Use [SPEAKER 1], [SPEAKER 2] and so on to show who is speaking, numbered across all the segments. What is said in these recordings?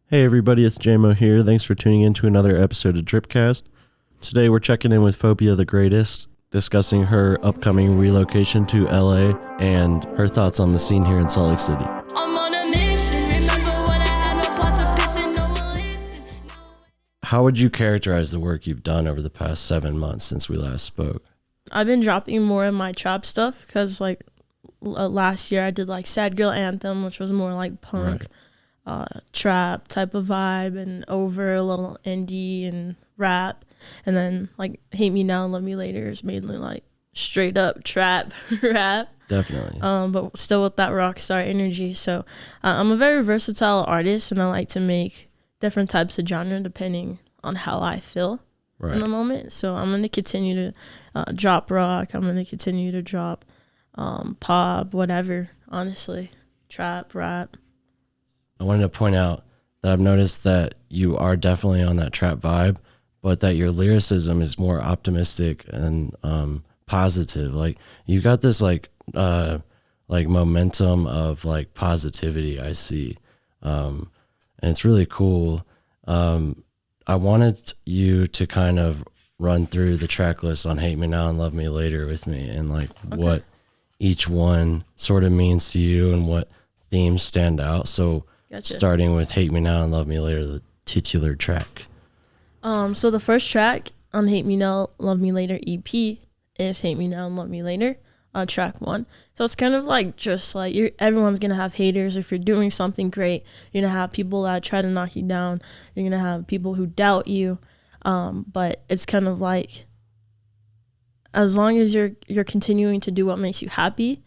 [SPEAKER 1] Hey everybody, it's JMO here. Thanks for tuning in to another episode of Dripcast. Today we're checking in with Phobia the Greatest, discussing her upcoming relocation to LA and her thoughts on the scene here in Salt Lake City.
[SPEAKER 2] I'm on a mission. Remember when I had no pot to piss and no one listened.
[SPEAKER 1] How would you characterize the work you've done over the past 7 months since we last spoke?
[SPEAKER 3] I've been dropping more of my trap stuff because last year I did Sad Girl Anthem, which was more like punk, trap type of vibe, and over a little indie and rap. And then Hate Me Now, Love Me Later is mainly straight up trap rap.
[SPEAKER 1] Definitely.
[SPEAKER 3] But still with that rock star energy. So I'm a very versatile artist, and I like to make different types of genre depending on how I feel in the moment. So I'm going to continue to drop rock. I'm going to continue to drop pop, whatever, honestly. Trap, rap.
[SPEAKER 1] I wanted to point out that I've noticed that you are definitely on that trap vibe, but that your lyricism is more optimistic and positive. You got this momentum of positivity, I see. And it's really cool. I wanted you to kind of run through the track list on Hate Me Now and Love Me Later with me, and what each one sort of means to you and what themes stand out. So
[SPEAKER 3] Gotcha.
[SPEAKER 1] Starting with Hate Me Now and Love Me Later, the titular track.
[SPEAKER 3] So the first track on Hate Me Now, Love Me Later EP is Hate Me Now and Love Me Later, track 1. So it's kind of everyone's going to have haters. If you're doing something great, you're going to have people that try to knock you down. You're going to have people who doubt you. But it's kind of as long as you're continuing to do what makes you happy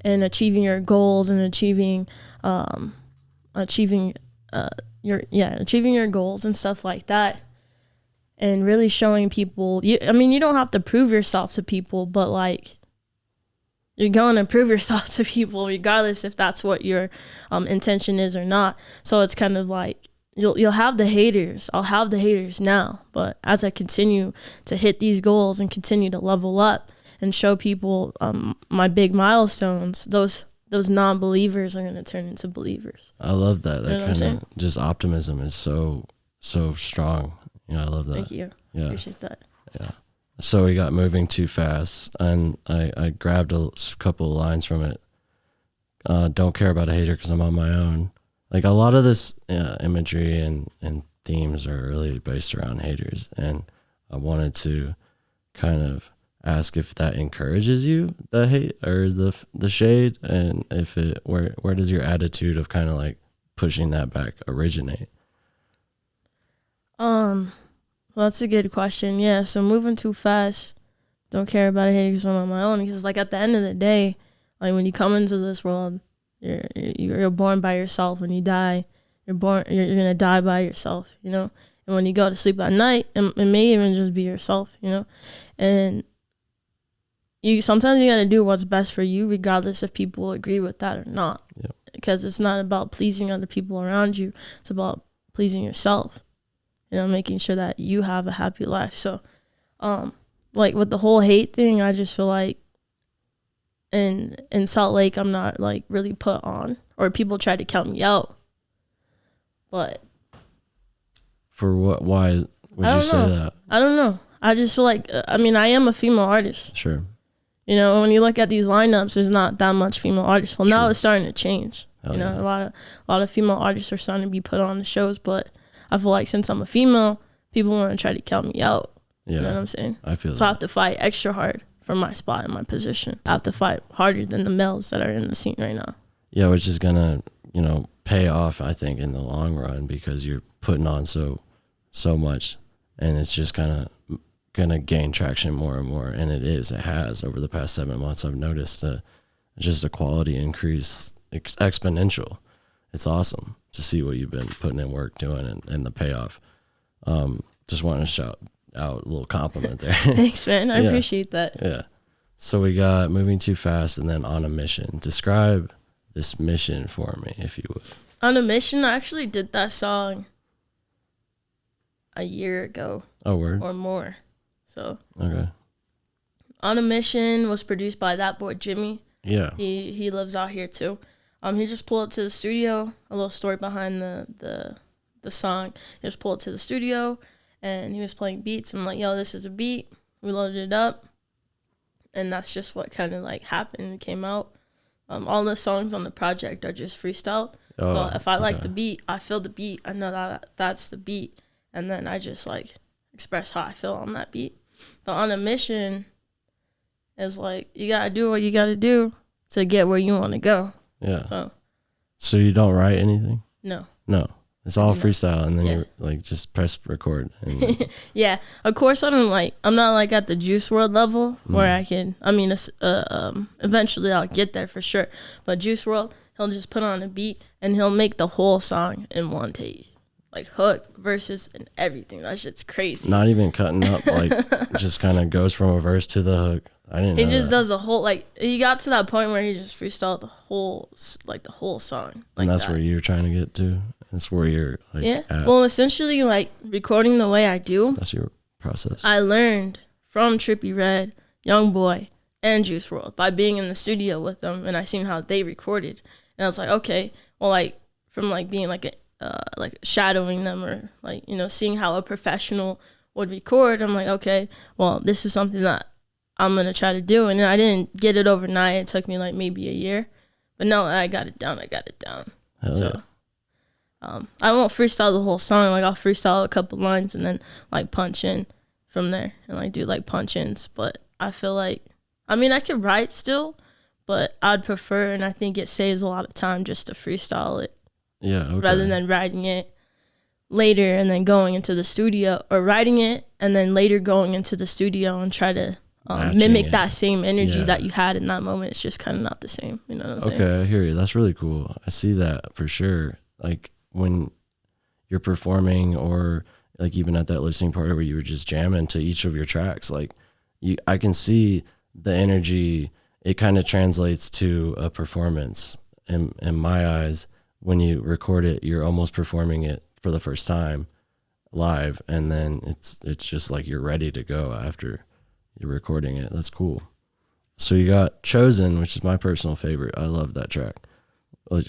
[SPEAKER 3] and achieving your goals and achieving your goals and stuff like that, and really showing people, you don't have to prove yourself to people, but you're going to prove yourself to people regardless if that's what your intention is or not. So it's kind of you'll have the haters. I'll have the haters now, but as I continue to hit these goals and continue to level up and show people my big milestones, those non-believers are going to turn into believers.
[SPEAKER 1] I love that.
[SPEAKER 3] You know
[SPEAKER 1] That kind of just optimism is so strong. I love that.
[SPEAKER 3] Thank you.
[SPEAKER 1] Yeah.
[SPEAKER 3] Appreciate that.
[SPEAKER 1] Yeah. So we got Moving Too Fast, and I grabbed a couple of lines from it. Don't care about a hater because I'm on my own. A lot of this imagery and themes are really based around haters, and I wanted to kind of ask if that encourages you, the hate or the shade, and if where does your attitude of kind of pushing that back originate?
[SPEAKER 3] Well, that's a good question. Yeah, so Moving Too Fast, don't care about a hater because I'm on my own. Because at the end of the day, when you come into this world, you're born by yourself. When you die, you're gonna die by yourself, And when you go to sleep at night, it may even just be yourself, And sometimes you gotta do what's best for you, regardless if people agree with that or not.
[SPEAKER 1] Yep.
[SPEAKER 3] Because it's not about pleasing other people around you. It's about pleasing yourself. Making sure that you have a happy life. So, with the whole hate thing, I just feel in Salt Lake, I'm not really put on, or people try to count me out. But
[SPEAKER 1] For what? Why would you say that?
[SPEAKER 3] I don't know. I just feel I am a female artist.
[SPEAKER 1] Sure.
[SPEAKER 3] When you look at these lineups, there's not that much female artists. Well, now it's starting to change.
[SPEAKER 1] Yeah.
[SPEAKER 3] A lot of female artists are starting to be put on the shows, but I feel since I'm a female, people want to try to count me out.
[SPEAKER 1] Yeah.
[SPEAKER 3] You know what I'm saying?
[SPEAKER 1] I feel
[SPEAKER 3] so I have to fight extra hard for my spot and my position. I have to fight harder than the males that are in the scene right now.
[SPEAKER 1] Yeah, which is gonna, pay off, I think, in the long run, because you're putting on so much, and it's just kind of gonna gain traction more and more, and it has over the past 7 months. I've noticed just a quality increase exponential. It's awesome to see what you've been putting in work doing and the payoff. Just want to shout out a little compliment there.
[SPEAKER 3] Thanks, man. I appreciate that.
[SPEAKER 1] Yeah. So we got Moving Too Fast and then On a Mission. Describe this mission for me, if you would.
[SPEAKER 3] On a Mission, I actually did that song a year ago.
[SPEAKER 1] Oh, word?
[SPEAKER 3] Or more. So.
[SPEAKER 1] Okay.
[SPEAKER 3] On a Mission was produced by that boy Jimmy.
[SPEAKER 1] Yeah.
[SPEAKER 3] He lives out here too. He just pulled up to the studio. A little story behind the the song. He just pulled it to the studio, and he was playing beats. I'm like, yo, this is a beat. We loaded it up, and that's just what kind of like happened and came out. All the songs on the project are just freestyle. So if I like the beat, I feel the beat. I know that that's the beat, and then I just like express how I feel on that beat. But on a mission, it's like you gotta do what you gotta do to get where you want to go.
[SPEAKER 1] Yeah.
[SPEAKER 3] So
[SPEAKER 1] you don't write anything?
[SPEAKER 3] no.
[SPEAKER 1] It's all freestyle, and then you like just press record. And
[SPEAKER 3] Yeah, of course I'm not like at the Juice World level where I can. I mean, eventually I'll get there for sure. But Juice World, he'll just put on a beat and he'll make the whole song in one take, like hook, verses, and everything. That shit's crazy.
[SPEAKER 1] not even cutting up, like just kind of goes from a verse to the hook. I didn't know
[SPEAKER 3] He just
[SPEAKER 1] that.
[SPEAKER 3] does the whole like. He got to that point where he just freestyled the whole song. Like
[SPEAKER 1] And that's
[SPEAKER 3] that.
[SPEAKER 1] where you're trying to get to. That's where you're like
[SPEAKER 3] Yeah.
[SPEAKER 1] at.
[SPEAKER 3] Well, essentially, like recording the way I do,
[SPEAKER 1] That's your process.
[SPEAKER 3] I learned from Trippie Redd, Young Boy, and Juice WRLD by being in the studio with them, and I seen how they recorded, and I was like, okay, well, like from like being like like shadowing them or like seeing how a professional would record, I'm like, okay, well, this is something that I'm gonna try to do, and I didn't get it overnight. It took me like maybe a year, but now that I got it down.
[SPEAKER 1] Hell
[SPEAKER 3] So.
[SPEAKER 1] yeah.
[SPEAKER 3] I won't freestyle the whole song. Like I'll freestyle a couple lines and then like punch in from there and like do like punch ins. But I feel like, I mean, I can write still, but I'd prefer, and I think it saves a lot of time just to freestyle it
[SPEAKER 1] Yeah. Okay.
[SPEAKER 3] rather than writing it later and then going into the studio, or writing it and then later going into the studio and try to
[SPEAKER 1] Matching
[SPEAKER 3] mimic
[SPEAKER 1] it.
[SPEAKER 3] that same energy
[SPEAKER 1] Yeah.
[SPEAKER 3] that you had in that moment. It's just kind of not the same. You know what I'm saying?
[SPEAKER 1] Okay, I hear you. That's really cool. I see that for sure. Like when you're performing, or like even at that listening party where you were just jamming to each of your tracks, like I can see the energy. It kind of translates to a performance in my eyes. When you record it, you're almost performing it for the first time live, and then it's just like you're ready to go after you're recording it. That's cool. So you got Chosen, which is my personal favorite. I love that track.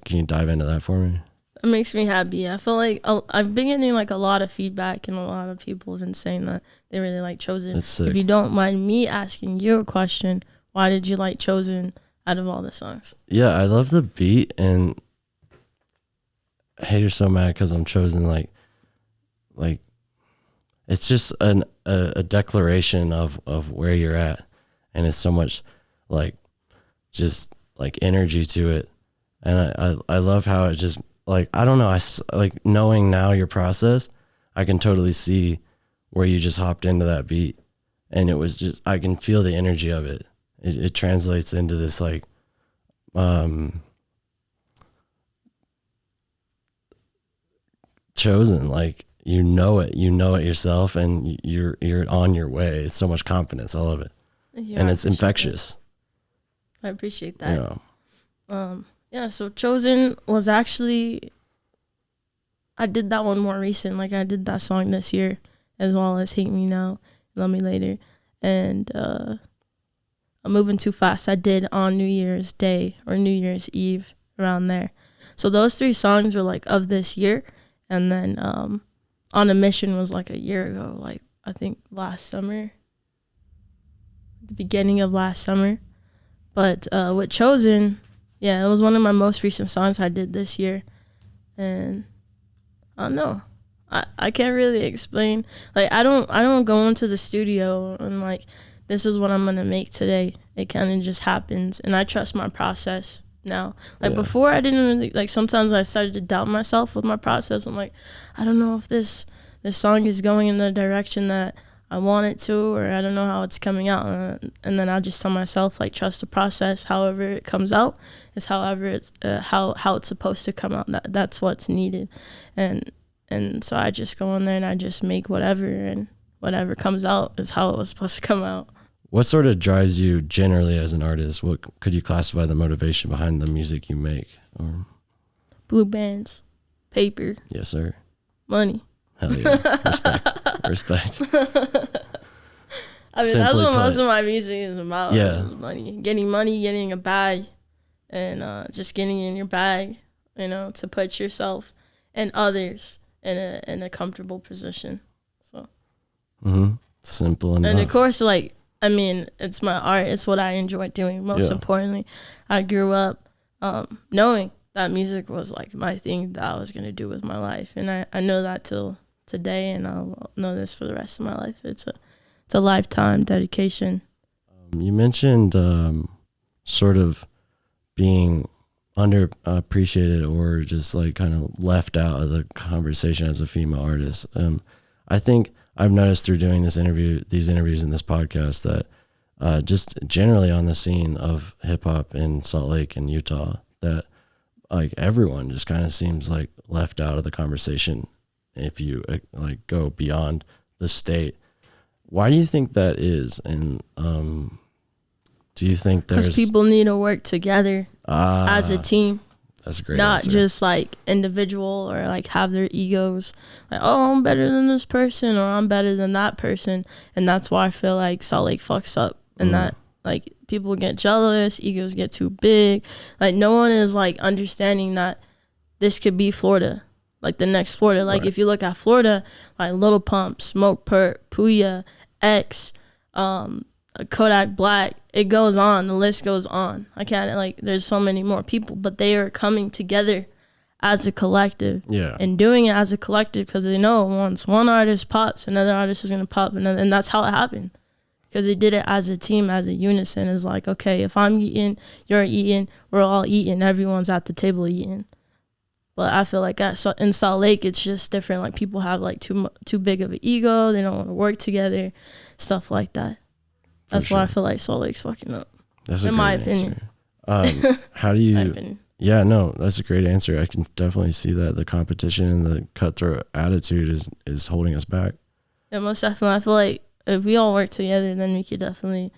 [SPEAKER 1] Can you dive into that for me?
[SPEAKER 3] It makes me happy. I feel like I've been getting like a lot of feedback, and a lot of people have been saying that they really like Chosen.
[SPEAKER 1] That's sick.
[SPEAKER 3] If you don't mind me asking you a question, why did you like Chosen out of all the songs?
[SPEAKER 1] Yeah, I love the beat, and haters so mad because I'm chosen. Like it's just a declaration of where you're at, and it's so much like just like energy to it, and I love how it just like, I don't know, like knowing now your process, I can totally see where you just hopped into that beat, and it was just, I can feel the energy of it. It translates into this like chosen, like you know it yourself, and you're on your way. It's so much confidence, all of it.
[SPEAKER 3] Yeah,
[SPEAKER 1] And
[SPEAKER 3] I
[SPEAKER 1] it's
[SPEAKER 3] appreciate
[SPEAKER 1] infectious.
[SPEAKER 3] that. I appreciate
[SPEAKER 1] You
[SPEAKER 3] that.
[SPEAKER 1] know.
[SPEAKER 3] Yeah, so Chosen was actually, I did that one more recent. Like I did that song this year, as well as Hate Me Now, Love Me Later, and I'm Moving Too Fast. I did on New Year's Day or New Year's Eve, around there. So those 3 songs were like of this year, and then On a Mission was like a year ago, like I think last summer, the beginning of last summer. But with Chosen, yeah, it was one of my most recent songs I did this year, and I don't know, I can't really explain. Like I don't go into the studio and like, this is what I'm gonna make today. It kind of just happens, and I trust my process now. Like
[SPEAKER 1] Yeah.
[SPEAKER 3] before, I didn't really, like sometimes I started to doubt myself with my process. I'm like, I don't know if this song is going in the direction that I want it to, or I don't know how it's coming out. And then I just tell myself, like, trust the process. However it comes out is however it's how it's supposed to come out. That's what's needed. And so I just go in there and I just make whatever, and whatever comes out is how it was supposed to come out.
[SPEAKER 1] What sort of drives you generally as an artist? What could you classify the motivation behind the music you make? Or,
[SPEAKER 3] Blue bands, paper,
[SPEAKER 1] yes, sir.
[SPEAKER 3] money.
[SPEAKER 1] Hell yeah. Respect.
[SPEAKER 3] I mean, that's
[SPEAKER 1] Simply
[SPEAKER 3] what most
[SPEAKER 1] put.
[SPEAKER 3] of my music is about.
[SPEAKER 1] Yeah.
[SPEAKER 3] Is money, getting a bag, and just getting in your bag, to put yourself and others in a comfortable position. So
[SPEAKER 1] Simple enough.
[SPEAKER 3] and of course, like, I mean, it's my art. It's what I enjoy doing. Most importantly, I grew up knowing that music was like my thing that I was gonna do with my life, and I know that till today, and I'll know this for the rest of my life. It's a lifetime dedication.
[SPEAKER 1] You mentioned sort of being underappreciated or just like kind of left out of the conversation as a female artist. I think I've noticed through doing these interviews in this podcast that just generally on the scene of hip hop in Salt Lake and Utah, that like everyone just kind of seems like left out of the conversation if you like go beyond the state. Why do you think that is? And do you think there's...
[SPEAKER 3] Because people need to work together as a team.
[SPEAKER 1] That's a great
[SPEAKER 3] Not
[SPEAKER 1] answer.
[SPEAKER 3] just like individual or like have their egos. Like, oh, I'm better than this person or I'm better than that person. And that's why I feel like Salt Lake fucks up. And that like people get jealous, egos get too big. Like no one is like understanding that this could be Florida. Like the next Florida. Like if you look at Florida, like Little Pump, Smoke Perp, Phobia, X, Kodak Black, it goes on, the list goes on. I can't, like, there's so many more people, but they are coming together as a collective and doing it as a collective because they know once one artist pops, another artist is going to pop, and that's how it happened because they did it as a team, as a unison. It's like, okay, if I'm eating, you're eating, we're all eating, everyone's at the table eating. But I feel like in Salt Lake, it's just different. Like people have like too big of an ego. They don't want to work together, stuff like that. That's why I feel like Salt Lake's fucking up.
[SPEAKER 1] That's
[SPEAKER 3] in my opinion.
[SPEAKER 1] How do you?
[SPEAKER 3] My opinion.
[SPEAKER 1] Yeah, no, that's a great answer. I can definitely see that the competition and the cutthroat attitude is holding us back.
[SPEAKER 3] Yeah, most definitely. I feel like if we all work together, then we could definitely,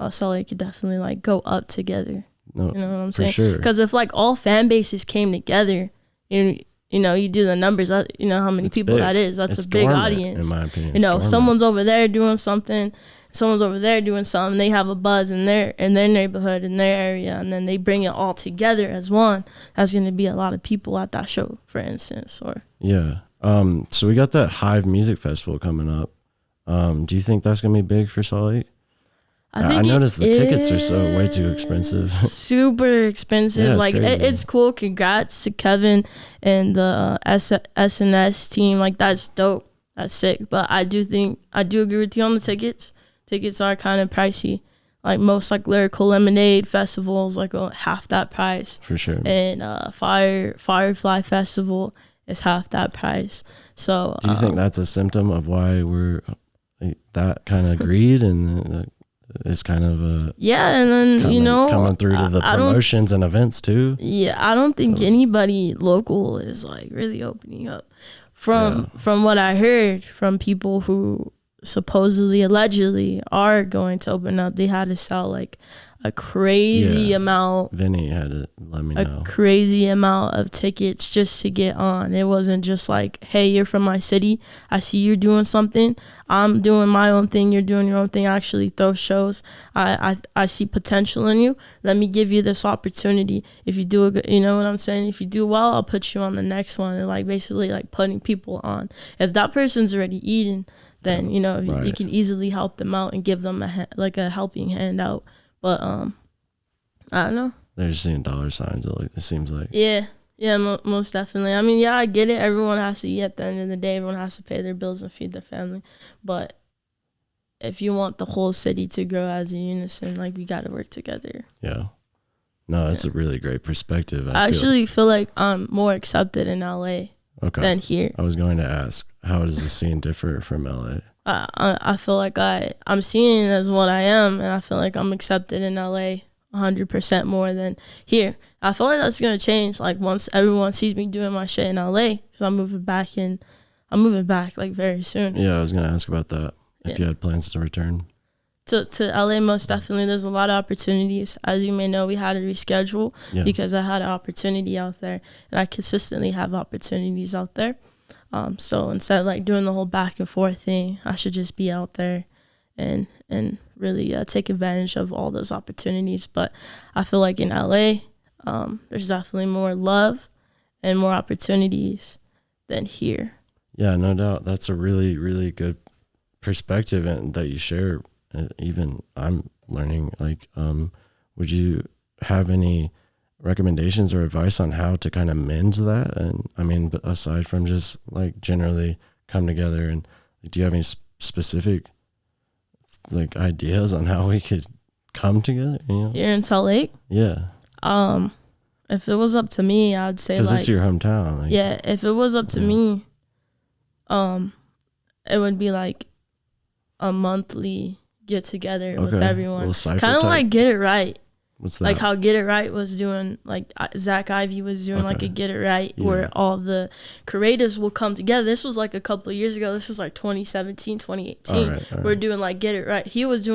[SPEAKER 3] Salt Lake could definitely like go up together.
[SPEAKER 1] No,
[SPEAKER 3] you know what I'm saying?
[SPEAKER 1] For sure.
[SPEAKER 3] Because if like all fan bases came together, you know, you do the numbers, you know how many people
[SPEAKER 1] big.
[SPEAKER 3] that is. That's
[SPEAKER 1] it's
[SPEAKER 3] a big
[SPEAKER 1] dormant,
[SPEAKER 3] audience.
[SPEAKER 1] in my opinion.
[SPEAKER 3] You know, someone's over there doing something. Someone's over there doing something, they have a buzz in their neighborhood, in their area, and then they bring it all together as one. That's going to be a lot of people at that show, for instance.
[SPEAKER 1] So we got that Hive Music Festival coming up. Do you think that's going to be big for Salt Lake? I noticed the tickets are so way too expensive.
[SPEAKER 3] Super expensive.
[SPEAKER 1] Yeah,
[SPEAKER 3] like it's cool. Congrats to Kevin and the SNS team. Like that's dope. That's sick. But I do agree with you on the tickets. Tickets are kind of pricey. Like most like Lyrical Lemonade festivals, like half that price.
[SPEAKER 1] For sure.
[SPEAKER 3] And Firefly Festival is half that price. So
[SPEAKER 1] do you think that's a symptom of why we're like, that kind of greed and it's kind of a
[SPEAKER 3] and then
[SPEAKER 1] coming through to the promotions and events too?
[SPEAKER 3] Yeah, I don't think anybody local is like really opening up. From what I heard from people who supposedly allegedly are going to open up, they had to sell like a crazy amount.
[SPEAKER 1] Vinny had to let me know.
[SPEAKER 3] A crazy amount of tickets just to get on. It wasn't just like, hey, you're from my city, I see you're doing something, I'm doing my own thing, you're doing your own thing. I actually throw shows. I see potential in you. Let me give you this opportunity. If you do you know what I'm saying? If you do well, I'll put you on the next one. And like basically like putting people on. If that person's already eating, then you know you can easily help them out and give them a helping hand out. But I don't know.
[SPEAKER 1] They're just seeing dollar signs. It seems like.
[SPEAKER 3] Yeah, most definitely. I mean, I get it. Everyone has to eat at the end of the day. Everyone has to pay their bills and feed their family. But if you want the whole city to grow as a unison, like we got to work together.
[SPEAKER 1] Yeah. No, that's a really great perspective.
[SPEAKER 3] I actually feel like I'm more accepted in LA than here.
[SPEAKER 1] I was going to ask, how does the scene differ from LA?
[SPEAKER 3] I feel like I'm seen as what I am, and I feel like I'm accepted in LA 100% more than here. I feel like that's gonna change. Like once everyone sees me doing my shit in LA, so I'm moving back like very soon.
[SPEAKER 1] Yeah, I was gonna ask about that. If you had plans to return
[SPEAKER 3] to LA, most definitely. There's a lot of opportunities. As you may know, we had to reschedule because I had an opportunity out there, and I consistently have opportunities out there. So instead of like doing the whole back and forth thing, I should just be out there and really take advantage of all those opportunities. But I feel like in LA, there's definitely more love and more opportunities than here.
[SPEAKER 1] Yeah, no doubt. That's a really, really good perspective and that you share. Even I'm learning. Like, would you have any recommendations or advice on how to kind of mend that? And I mean, but aside from just like generally come together, and do you have any specific like ideas on how we could come together? You know?
[SPEAKER 3] Here in Salt Lake,
[SPEAKER 1] Yeah,
[SPEAKER 3] if it was up to me, I'd say
[SPEAKER 1] because
[SPEAKER 3] like,
[SPEAKER 1] it's your hometown. Like,
[SPEAKER 3] yeah, if it was up to me, it would be like a monthly get together with
[SPEAKER 1] Okay.
[SPEAKER 3] everyone.
[SPEAKER 1] Little cipher
[SPEAKER 3] Kind of
[SPEAKER 1] type.
[SPEAKER 3] like Get It Right.
[SPEAKER 1] What's that?
[SPEAKER 3] Like how Get It Right was doing, like Zach Ivy was doing like
[SPEAKER 1] Okay.
[SPEAKER 3] a Get It Right
[SPEAKER 1] Yeah.
[SPEAKER 3] where all the creators will come together. This was like a couple of years ago. This was like 2017, 2018.
[SPEAKER 1] All right.
[SPEAKER 3] We're doing like Get It Right. He was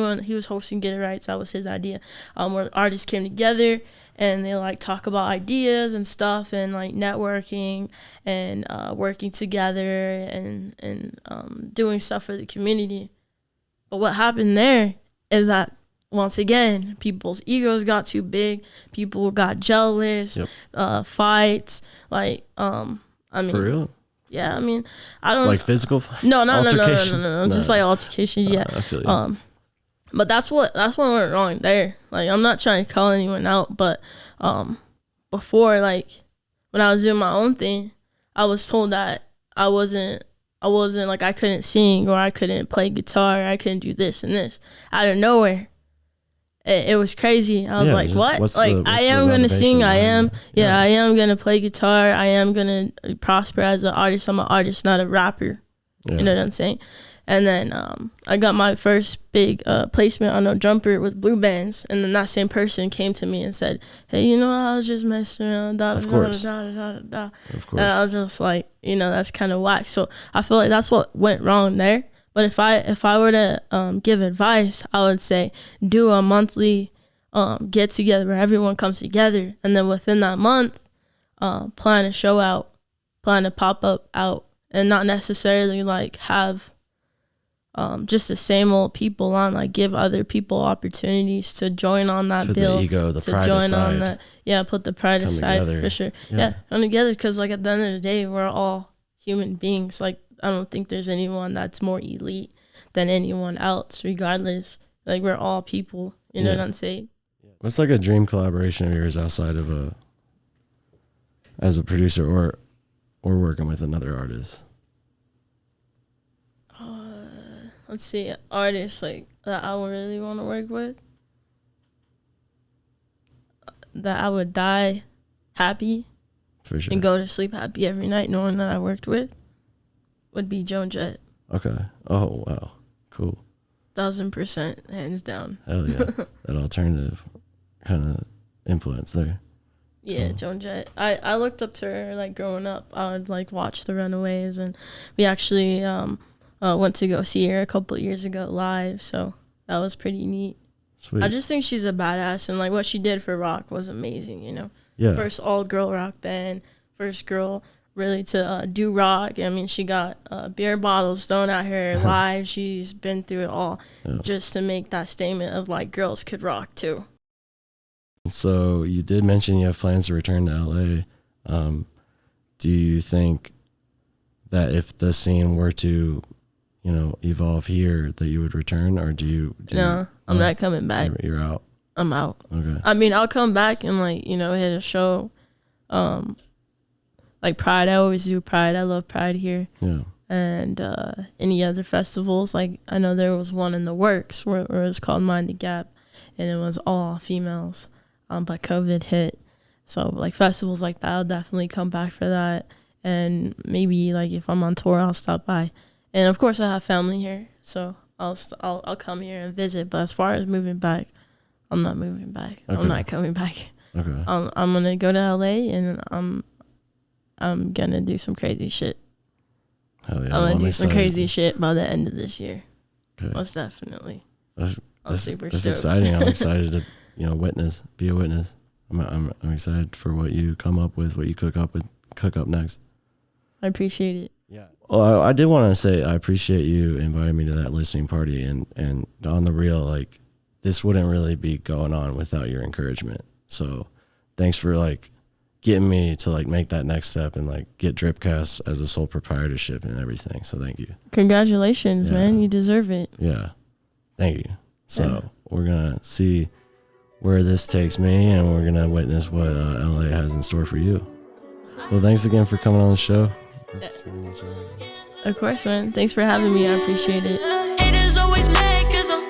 [SPEAKER 3] hosting Get It Right. So that was his idea. Where artists came together and they like talk about ideas and stuff and like networking and working together and doing stuff for the community. But what happened there is that once again, people's egos got too big. People got jealous.
[SPEAKER 1] Yep.
[SPEAKER 3] Fights. Like, I mean,
[SPEAKER 1] For real?
[SPEAKER 3] yeah. I mean, I don't
[SPEAKER 1] Like physical?
[SPEAKER 3] No.
[SPEAKER 1] Altercations?
[SPEAKER 3] Just like altercation. Yeah.
[SPEAKER 1] I feel you.
[SPEAKER 3] But that's what went wrong there. Like, I'm not trying to call anyone out, but before, like, when I was doing my own thing, I was told that I wasn't like, I couldn't sing or I couldn't play guitar or I couldn't do this and this out of nowhere. It was crazy. I was like, what? Like, I am going to sing. I am going to play guitar. I am going to prosper as an artist. I'm an artist, not a rapper.
[SPEAKER 1] Yeah.
[SPEAKER 3] You know what I'm saying? And then I got my first big placement on a jumper with Blue Bands. And then that same person came to me and said, hey, you know, I was just messing around.
[SPEAKER 1] Of course.
[SPEAKER 3] Of
[SPEAKER 1] course.
[SPEAKER 3] And I was just like, you know, that's kind of whack. So I feel like that's what went wrong there. But if I were to give advice, I would say do a monthly get together where everyone comes together, and then within that month, plan a show out, plan a pop up out, and not necessarily like have just the same old people on. Like, give other people opportunities to join on that
[SPEAKER 1] Put
[SPEAKER 3] bill,
[SPEAKER 1] the ego, the
[SPEAKER 3] to
[SPEAKER 1] pride
[SPEAKER 3] join
[SPEAKER 1] aside.
[SPEAKER 3] on that. Yeah, put the pride
[SPEAKER 1] Come
[SPEAKER 3] aside
[SPEAKER 1] together.
[SPEAKER 3] for sure.
[SPEAKER 1] Yeah.
[SPEAKER 3] Yeah, come together, because like at the end of the day, we're all human beings. Like, I don't think there's anyone that's more elite than anyone else, regardless. Like, we're all people. You know what I'm saying?
[SPEAKER 1] What's like a dream collaboration of yours outside of as a producer or working with another artist?
[SPEAKER 3] Let's see, artists like that I would really want to work with, that I would die happy
[SPEAKER 1] For sure.
[SPEAKER 3] and go to sleep happy every night knowing that I worked with, would be Joan Jett.
[SPEAKER 1] Okay. Oh, wow. Cool.
[SPEAKER 3] 1000%, hands down.
[SPEAKER 1] Hell yeah. That alternative kind of influence there.
[SPEAKER 3] Yeah,
[SPEAKER 1] Cool.
[SPEAKER 3] Joan Jett. I looked up to her like growing up. I would like watch The Runaways, and we actually went to go see her a couple of years ago live. So that was pretty neat.
[SPEAKER 1] Sweet.
[SPEAKER 3] I just think she's a badass, and like what she did for rock was amazing. You know,
[SPEAKER 1] Yeah.
[SPEAKER 3] first all girl rock band, first girl really to do rock. I mean, she got beer bottles thrown at her live. She's been through it all just to make that statement of like girls could rock too.
[SPEAKER 1] So you did mention you have plans to return to LA. Do you think that if the scene were to, you know, evolve here, that you would return, or
[SPEAKER 3] No, I'm not coming back.
[SPEAKER 1] You're out.
[SPEAKER 3] I'm out.
[SPEAKER 1] Okay.
[SPEAKER 3] I mean, I'll come back and like, you know, hit a show. Like Pride, I always do Pride. I love Pride here.
[SPEAKER 1] Yeah.
[SPEAKER 3] And any other festivals, like I know there was one in the works where it was called Mind the Gap, and it was all females. But COVID hit, so like festivals like that, I'll definitely come back for that. And maybe like if I'm on tour, I'll stop by. And of course, I have family here, so I'll come here and visit. But as far as moving back, I'm not moving back.
[SPEAKER 1] Okay.
[SPEAKER 3] I'm not coming back.
[SPEAKER 1] Okay.
[SPEAKER 3] I'm gonna go to LA, and I'm gonna do some crazy shit.
[SPEAKER 1] Hell yeah.
[SPEAKER 3] I'm
[SPEAKER 1] Well,
[SPEAKER 3] gonna do some
[SPEAKER 1] excited.
[SPEAKER 3] crazy shit by the end of this year.
[SPEAKER 1] Okay.
[SPEAKER 3] Most definitely.
[SPEAKER 1] That's
[SPEAKER 3] super
[SPEAKER 1] that's
[SPEAKER 3] stoked.
[SPEAKER 1] exciting. I'm excited to, you know, be a witness. I'm excited for what you come up with, what you cook up next.
[SPEAKER 3] I appreciate it.
[SPEAKER 1] Yeah. Well, I did want to say I appreciate you inviting me to that listening party, and on the real, like, this wouldn't really be going on without your encouragement. So thanks for like getting me to like make that next step and like get Dripcast as a sole proprietorship and everything. So thank you.
[SPEAKER 3] Congratulations,
[SPEAKER 1] Yeah.
[SPEAKER 3] man. You deserve it.
[SPEAKER 1] Yeah. Thank you. So
[SPEAKER 3] Yeah.
[SPEAKER 1] we're going to see where this takes me, and we're going to witness what LA has in store for you. Well, thanks again for coming on the show. That's pretty much it.
[SPEAKER 3] Of course, man. Thanks for having me. I appreciate it.
[SPEAKER 2] Haters always mad 'cause I'm